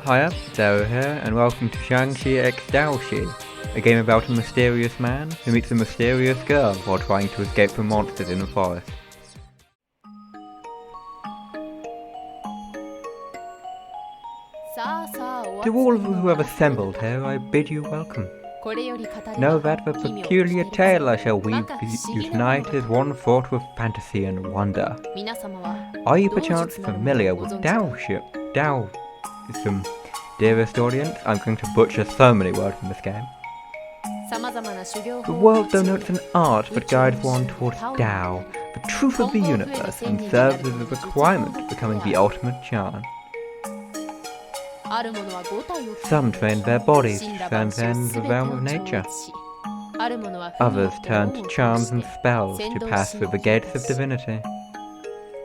Hiya, Dao here, and welcome to Jiangshi x Daoshi, a game about a mysterious man who meets a mysterious girl while trying to escape from monsters in the forest. To all of you who have assembled here, I bid you welcome. Know that the peculiar tale I shall weave for you tonight is one fraught with fantasy and wonder. Are you perchance familiar with Daoism? Dearest audience, I'm going to butcher so many words in this game. The world denotes an art that guides one towards Dao, the truth of the universe, and serves as a requirement for becoming the ultimate charm. Some train their bodies to transcend the realm of nature. Others turn to charms and spells to pass through the gates of divinity.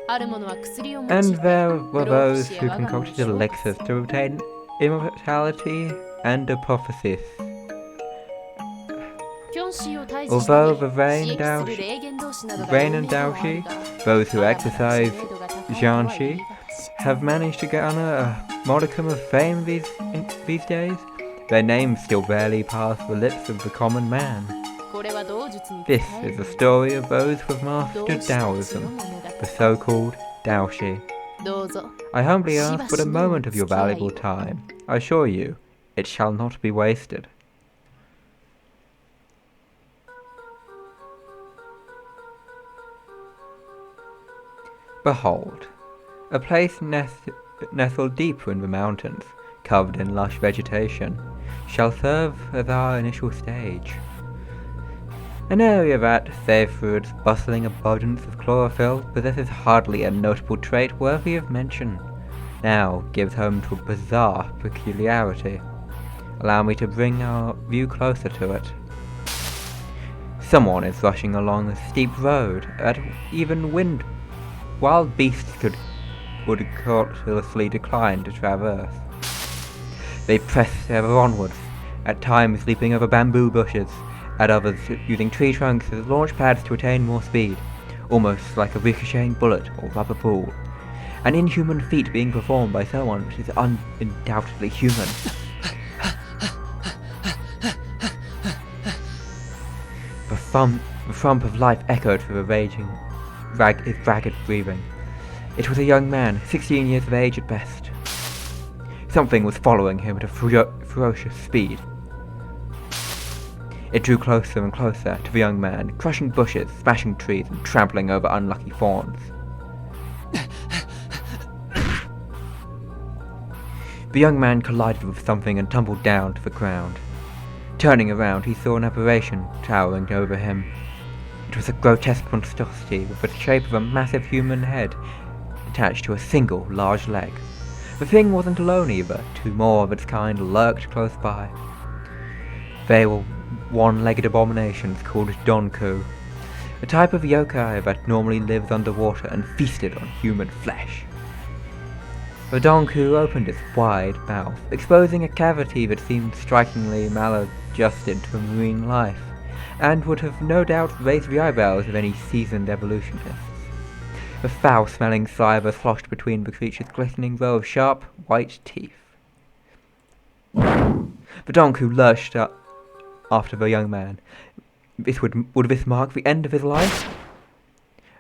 And there were those who concocted elixirs to obtain immortality and apotheosis. Although the rain and Daoshi, those who exercise Jiangshi, have managed to garner a modicum of fame these days, their names still barely pass the lips of the common man. This is the story of those who have mastered Taoism, the so-called Daoshi. I humbly ask for a moment of your valuable time. I assure you, it shall not be wasted. Behold, a place nestled deeper in the mountains, covered in lush vegetation, shall serve as our initial stage. An area that, save for its bustling abundance of chlorophyll, possesses hardly a notable trait worthy of mention, now gives home to a bizarre peculiarity. Allow me to bring our view closer to it. Someone is rushing along a steep road that even wild beasts would cautiously decline to traverse. They press ever onwards, at times leaping over bamboo bushes, at others using tree trunks as launch pads to attain more speed, almost like a ricocheting bullet or rubber ball. An inhuman feat being performed by someone which is undoubtedly human. The thump of life echoed through the raging, ragged breathing. It was a young man, 16 years of age at best. Something was following him at a ferocious speed. It drew closer and closer to the young man, crushing bushes, smashing trees, and trampling over unlucky fawns. The young man collided with something and tumbled down to the ground. Turning around, he saw an apparition towering over him. It was a grotesque monstrosity with the shape of a massive human head attached to a single large leg. The thing wasn't alone either, two more of its kind lurked close by. They were one-legged abominations called Donku, a type of yokai that normally lives underwater and feasted on human flesh. The Donku opened its wide mouth, exposing a cavity that seemed strikingly maladjusted to marine life, and would have no doubt raised the eyebrows of any seasoned evolutionists. The foul-smelling saliva sloshed between the creature's glistening row of sharp, white teeth. The Donku lurched up after the young man. Would this mark the end of his life?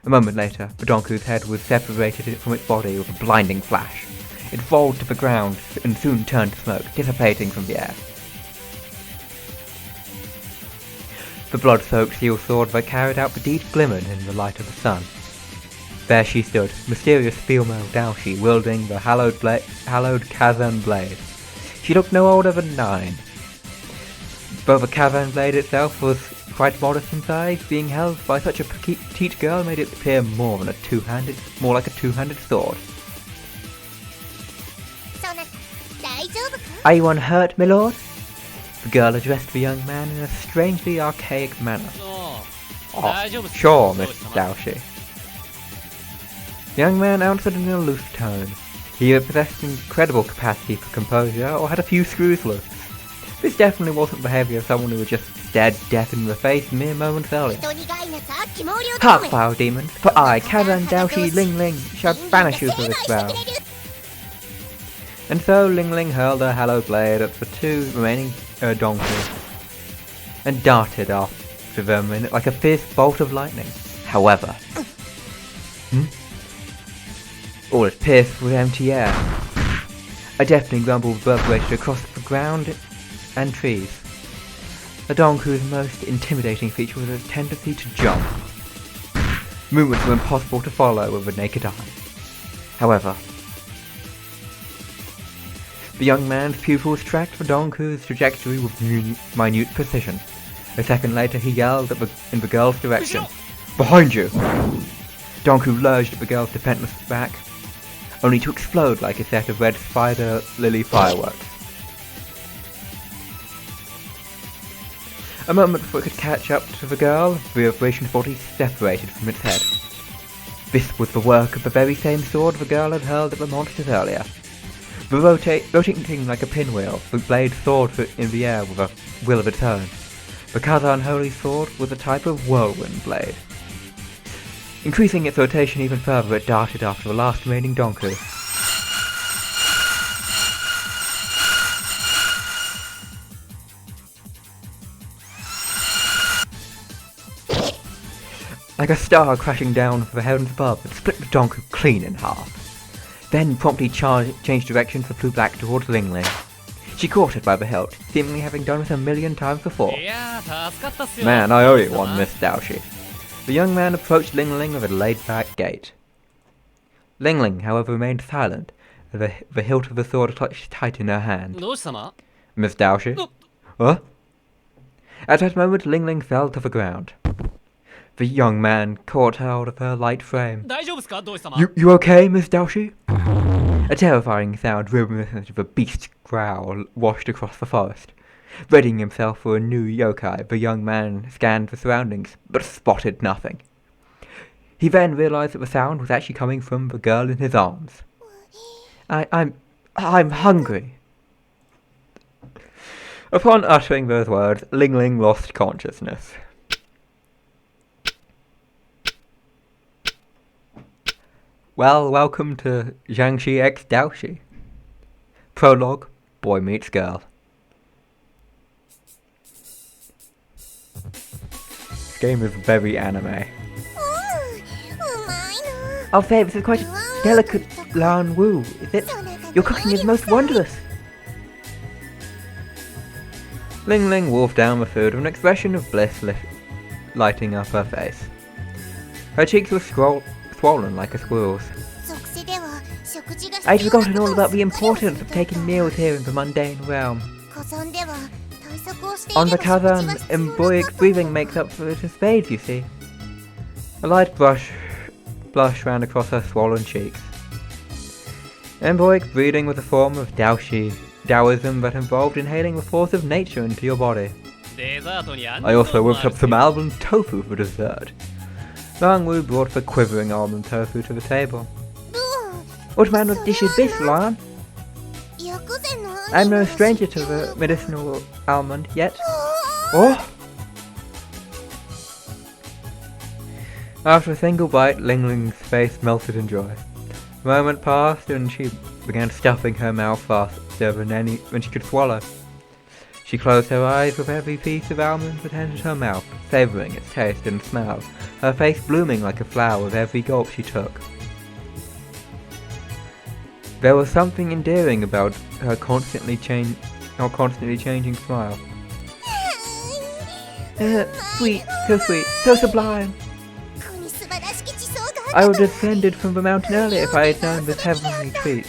A moment later, the Donku's head was separated from its body with a blinding flash. It rolled to the ground and soon turned to smoke, dissipating from the air. The blood-soaked steel sword that carried out the deed glimmered in the light of the sun. There she stood, mysterious female Daoshi, wielding the hallowed Kazan blade. She looked no older than 9. Though the Kazan blade itself was quite modest in size, being held by such a petite girl made it appear more like a two-handed sword. Are you unhurt, my lord? The girl addressed the young man in a strangely archaic manner. Oh, sure, Miss Daoshi. The young man answered in an aloof tone. He either possessed incredible capacity for composure or had a few screws loose. This definitely wasn't the behaviour of someone who had just stared death in the face mere moments earlier. Hark, foul demons, for I, Kazan Daoshi Ling Ling, shall banish you from this realm. And so Ling Ling hurled her Hallow Blade at the two remaining donkeys and darted after them in it like a fierce bolt of lightning. However, all it pierced was empty air. A deafening rumble reverberated across the ground and trees. The donkey's most intimidating feature was its tendency to jump. Movements were impossible to follow with the naked eye. However, the young man's pupils tracked the donkey's trajectory with minute precision. A second later he yelled in the girl's direction. "Behind you!" Donku lurched at the girl's defenseless back, only to explode like a set of red spider lily fireworks. A moment before it could catch up to the girl, the operation's body separated from its head. This was the work of the very same sword the girl had hurled at the monsters earlier. The rotating like a pinwheel, the blade soared in the air with a will of its own. The Kaza Unholy sword was a type of whirlwind blade. Increasing its rotation even further, it darted after the last remaining donkey. Like a star crashing down from the heavens above, it split the donkey clean in half. Then promptly changed directions and flew back towards Ling Ling. She caught it by the hilt, seemingly having done it 1,000,000 times before. "Man, I owe you one, Miss Daoshi." The young man approached Ling Ling with a laid-back gait. Ling Ling, however, remained silent, as the hilt of the sword clutched tight in her hand. "Miss Daoshi?" Huh? At that moment, Ling Ling fell to the ground. The young man caught hold of her light frame. You okay, Miss Daoshi?" A terrifying sound reminiscent of a beast's growl washed across the forest. Readying himself for a new yokai, the young man scanned the surroundings, but spotted nothing. He then realized that the sound was actually coming from the girl in his arms. I'm hungry." Upon uttering those words, Ling Ling lost consciousness. Well, welcome to Jiangshi x Daoshi. Prologue, boy meets girl. This game is very anime. "I'll say this is quite a delicate Luan Wu, is it? Your cooking is most wondrous." Ling Ling wolfed down the food with an expression of bliss lighting up her face. Her cheeks were swollen like a squirrel's. "I'd forgotten all about the importance of taking meals here in the mundane realm. On the Kazan, emboic breathing makes up for it in spades, you see." A light blush ran across her swollen cheeks. Emboic breathing was a form of Taoism that involved inhaling the force of nature into your body. "I also whipped up some almond tofu for dessert." Luan Wu brought the quivering almond tofu to the table. "What manner of dish is this, Luan?" "I'm no stranger to the medicinal almond yet." "Oh!" After a single bite, Ling Ling's face melted in joy. A moment passed and she began stuffing her mouth faster than she could swallow. She closed her eyes with every piece of almond that entered her mouth, savouring its taste and smell, her face blooming like a flower with every gulp she took. There was something endearing about her constantly changing smile. Sweet, so sublime. "I would have descended from the mountain earlier if I had known this heavenly treat,"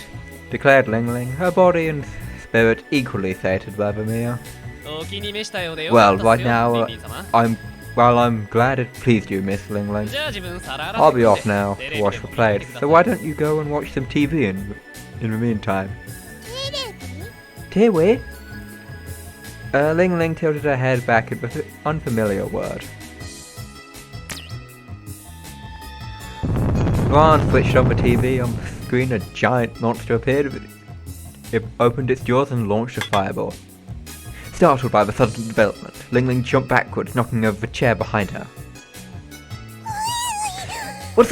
declared Ling Ling, her body and spirit equally sated by the meal. "Well, right now, I'm glad it pleased you, Miss Ling Ling. I'll be off now to wash the plates, so why don't you go and watch some TV in the meantime?" "TV?" Ling Ling tilted her head back at the unfamiliar word. Luan switched on the TV. On the screen, a giant monster appeared. It opened its jaws and launched a fireball. Startled by the sudden development, Ling Ling jumped backwards, knocking over the chair behind her. What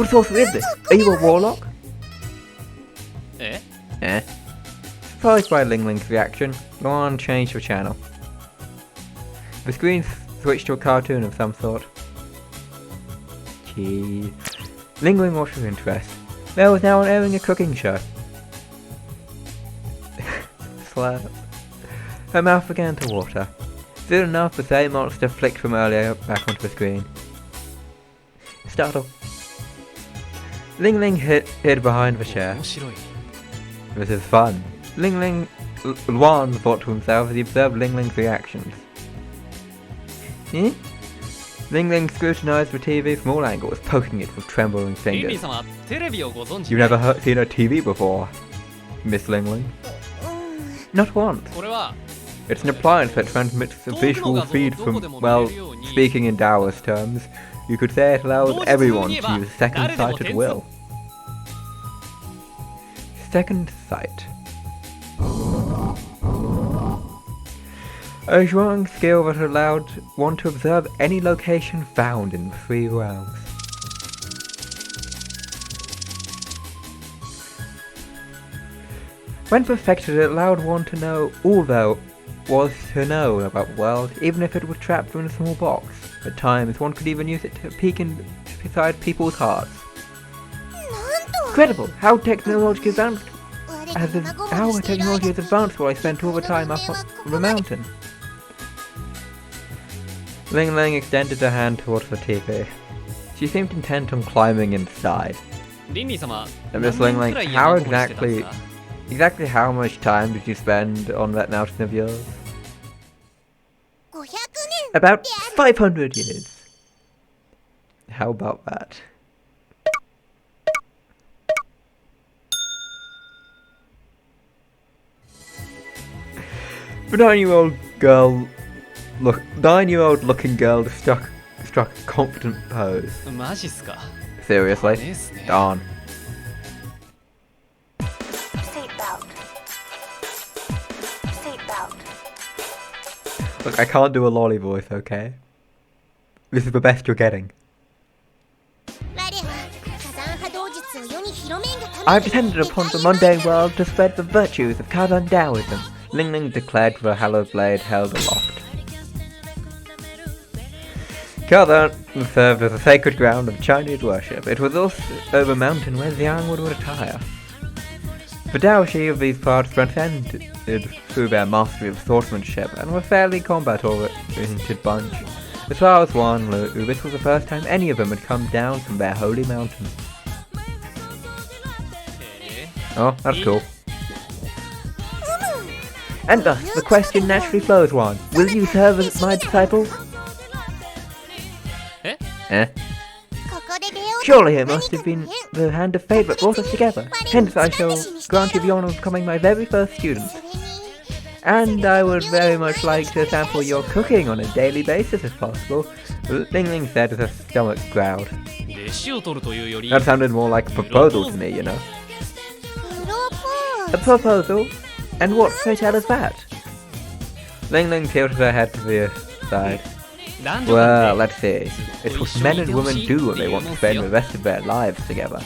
sorcery is this? Are you a warlock?" Eh? Surprised by Ling Ling's reaction, Luan changed the channel. The screen switched to a cartoon of some sort. Gee. Ling Ling watched with interest. There was now airing a cooking show. Slap. Her mouth began to water. Soon enough, the same monster flicked from earlier back onto the screen. Startle. Ling Ling hid behind the chair. This is fun. Luan thought to himself as he observed Ling Ling's reactions. Ling Ling scrutinized the TV from all angles, poking it with trembling fingers. You've never seen a TV before, Miss Ling Ling? Not once. It's an appliance that transmits a visual feed from, well, speaking in Taoist terms, you could say it allows everyone to use second sight at will. Second sight. A Zhuang skill that allowed one to observe any location found in the 3 realms. When perfected, it allowed one to know all there was to know about the world, even if it was trapped in a small box. At times, one could even use it to peek inside people's hearts. Incredible! How technology has advanced while I spent all the time up on the mountain. Ling Ling extended her hand towards the TV. She seemed intent on climbing inside. And Miss Ling Ling, how exactly how much time did you spend on that mountain of yours? About 500 years. How about that? The 9-year-old looking girl struck a confident pose. Seriously? Darn. Look, I can't do a lolly voice, okay? This is the best you're getting. I've descended upon the mundane world to spread the virtues of Kazan Taoism, Ling Ling declared with a hallowed blade held aloft. Kazan served as a sacred ground of Chinese worship. It was also the mountain where Xiang would retire. The Daoshi of these parts transcended through their mastery of swordsmanship and were a fairly combat-oriented bunch. As far as Luan knew, this was the first time any of them had come down from their holy mountain. Oh, that's cool. And thus, the question naturally flows, Luan. Will you serve as my disciple? Surely it must have been the hand of fate that brought us together. Hence I shall grant you the honour of becoming my very first student. And I would very much like to sample your cooking on a daily basis if possible, Ling Ling said as her stomach growled. That sounded more like a proposal to me, you know. A proposal? And what, pray tell, is that? Ling Ling tilted her head to the side. Well, let's see. It's what men and women do when they want to spend the rest of their lives together.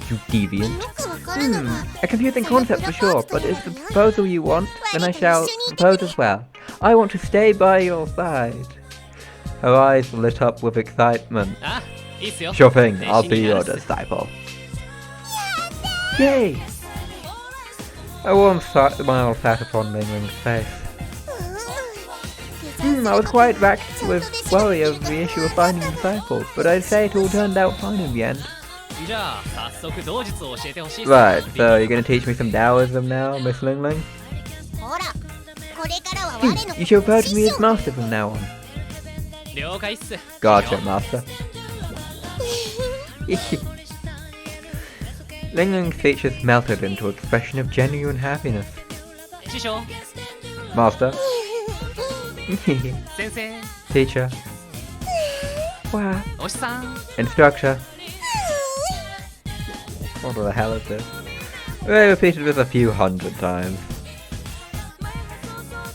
You deviant. A confusing concept for sure, but if the proposal you want, then I shall propose as well. I want to stay by your side. Her eyes lit up with excitement. Sure thing, I'll be your disciple. Yay! A warm smile sat upon Ling Ling's face. I was quite racked with worry over the issue of finding a disciple, but I'd say it all turned out fine in the end. Right, so you're gonna teach me some Taoism now, Miss Ling Ling? You shall refer to me as Master from now on. Gotcha, Master. Ling Ling's features melted into an expression of genuine happiness. Master. Teacher. Wow. Instructor. What the hell is this? They repeated this a few hundred times.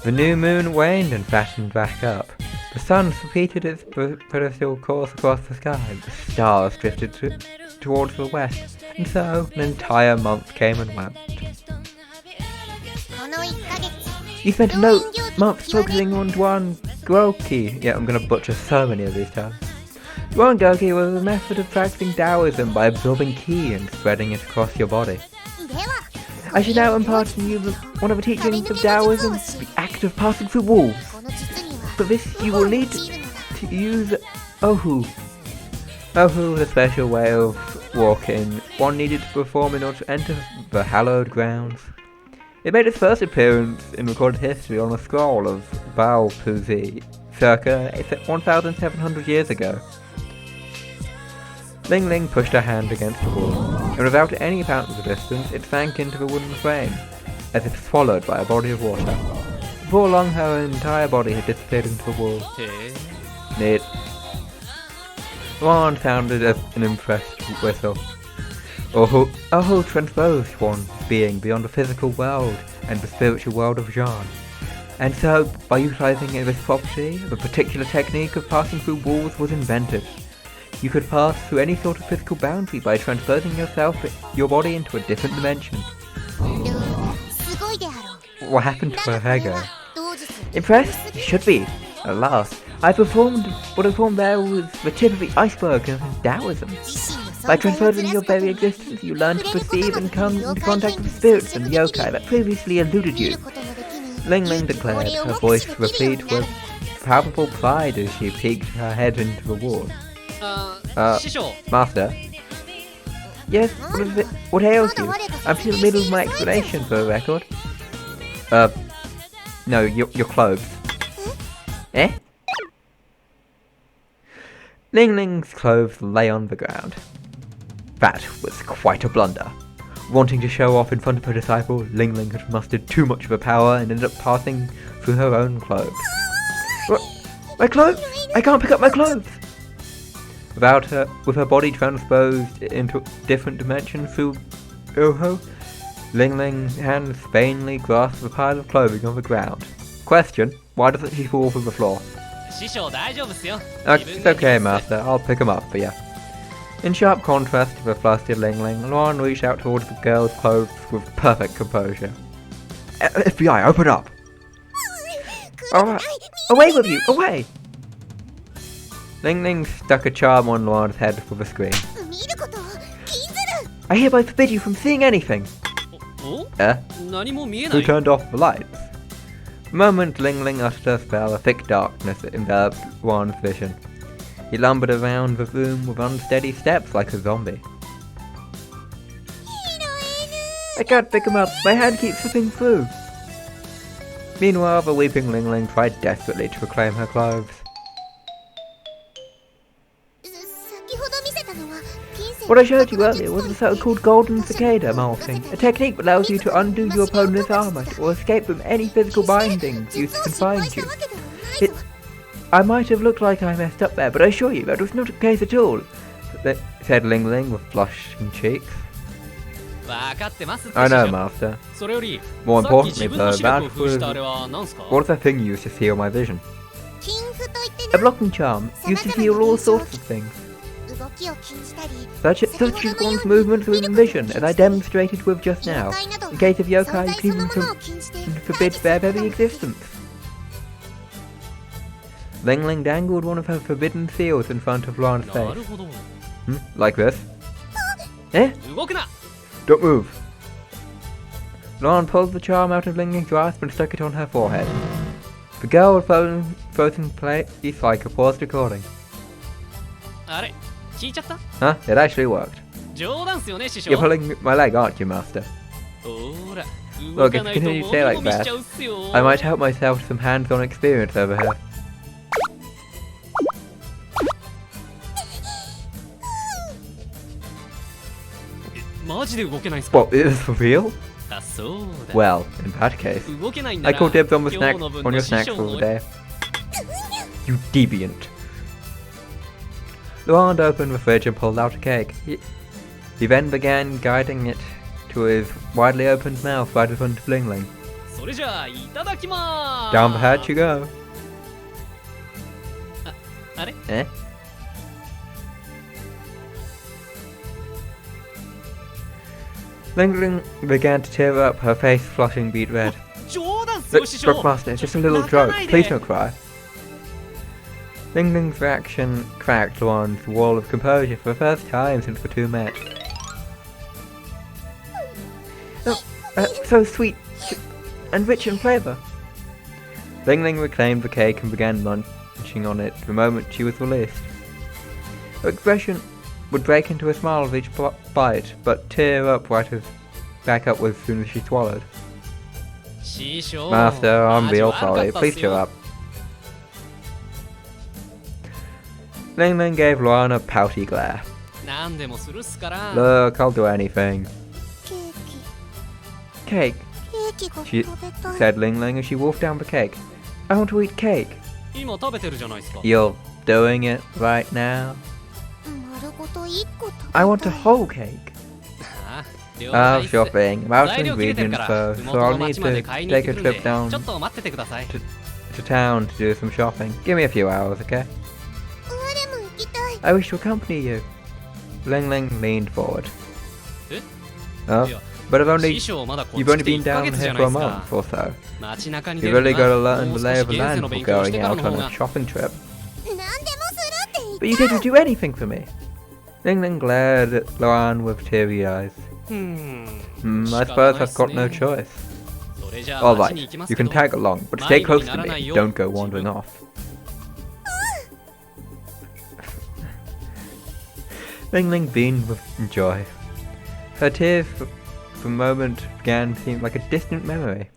The new moon waned and flattened back up. The sun repeated its predictable course across the sky. The stars drifted towards the west, and so an entire month came and went. You spent a month focusing on Duan Goki. Yeah, I'm gonna butcher so many of these terms. Duan Goki was a method of practicing Taoism by absorbing ki and spreading it across your body. I should now impart to you one of the teachings of Taoism, the act of passing through walls. For this you will need to use Ohu. Ohu was a special way of walking one needed to perform in order to enter the hallowed grounds. It made its first appearance in recorded history on a scroll of Bao Puzi, circa 1,700 years ago. Ling Ling pushed her hand against the wall, and without any apparent resistance, it sank into the wooden frame, as if swallowed by a body of water. Before long, her entire body had disappeared into the wall. Neat. Luan sounded an impressed whistle. Oho transposed one being beyond the physical world and the spiritual world of Jiang. And so, by utilizing this property, the particular technique of passing through walls was invented. You could pass through any sort of physical boundary by transposing your body into a different dimension. What happened to her hair girl? Impressed? You should be. At last, what I performed there was the tip of the iceberg of Taoism. By transposing your very existence, you learn to perceive and come into contact with spirits and yokai that previously eluded you. Ling Ling declared, her voice replete with palpable pride as she peeked her head into the wall. Master? Yes, what is it? What ails you? I'm still in the middle of my explanation, for the record. No, your clothes. Eh? Ling Ling's clothes lay on the ground. That was quite a blunder. Wanting to show off in front of her disciple, Ling Ling had mustered too much of her power and ended up passing through her own clothes. What? My clothes? I can't pick up my clothes! With her body transposed into a different dimension through Oho, Ling Ling's hands vainly grasped a pile of clothing on the ground. Question, why doesn't she fall through the floor? It's okay, Master, I'll pick him up for you. In sharp contrast to the flustered Ling Ling, Luan reached out towards the girl's clothes with perfect composure. FBI, open up! Alright, away with you, away! Ling Ling stuck a charm on Luan's head with a scream. I hereby forbid you from seeing anything! Who turned off the lights? The moment Ling Ling uttered her spell, a thick darkness enveloped Luan's vision. He lumbered around the room with unsteady steps like a zombie. I can't pick him up, my hand keeps slipping through. Meanwhile, the weeping Ling Ling tried desperately to reclaim her clothes. What I showed you earlier was the so-called golden cicada molting, a technique that allows you to undo your opponent's armor or escape from any physical bindings used to confine you. I might have looked like I messed up there, but I assure you that was not the case at all, said Ling Ling with flushing cheeks. I know, Master. More importantly, though, what is that thing you used to seal my vision? A blocking charm, used to seal all sorts of things. Such as one's movements within vision, as I demonstrated with just now. In case of yokai, you can even forbid their very existence. Ling Ling dangled one of her forbidden seals in front of Luan's face. Like this? Eh? Don't move. Luan pulled the charm out of Ling Ling's grasp and stuck it on her forehead. The girl was frozen in place like a paused recording. Huh? It actually worked. You're pulling my leg, aren't you, Master? Look, if you continue to stay like that, I might help myself to some hands-on experience over here. What, is this for real? Well, in that case, I call dibs on your snacks for the day. You deviant. Luan opened the fridge and pulled out a cake. He then began guiding it to his widely opened mouth right in front of Ling Ling. Down the hatch you go. Eh? Ling Ling began to tear up, her face flushing beet red. Look, Drugmaster, it's just a little joke. Please don't cry. Ling Ling's reaction cracked Luan's wall of composure for the first time since the two met. Oh, so sweet and rich in flavour. Ling Ling reclaimed the cake and began munching on it the moment she was released. Her expression would break into a smile with each bite, but tear up back up as soon as she swallowed. Master, I'm real sorry. Please cheer up. Ling Ling gave Luan a pouty glare. Look, I'll do anything. Cake, she said Ling Ling as she wolfed down the cake. I want to eat cake. You're doing it right now? I want a whole cake. Sure thing. I'm out of ingredients though, so I'll need to take a trip down to town to do some shopping. Give me a few hours, okay? I wish to accompany you. Ling Ling leaned forward. Oh, but you've only been down here for a month or so. You really gotta learn the lay of the land before going out on a shopping trip. But you didn't do anything for me. Ling Ling glared at Luan with teary eyes. I suppose I've got no choice. Alright, you can tag along, but stay close to me. Don't go wandering off. Ling Ling beamed with joy. Her tears for a moment began to seem like a distant memory.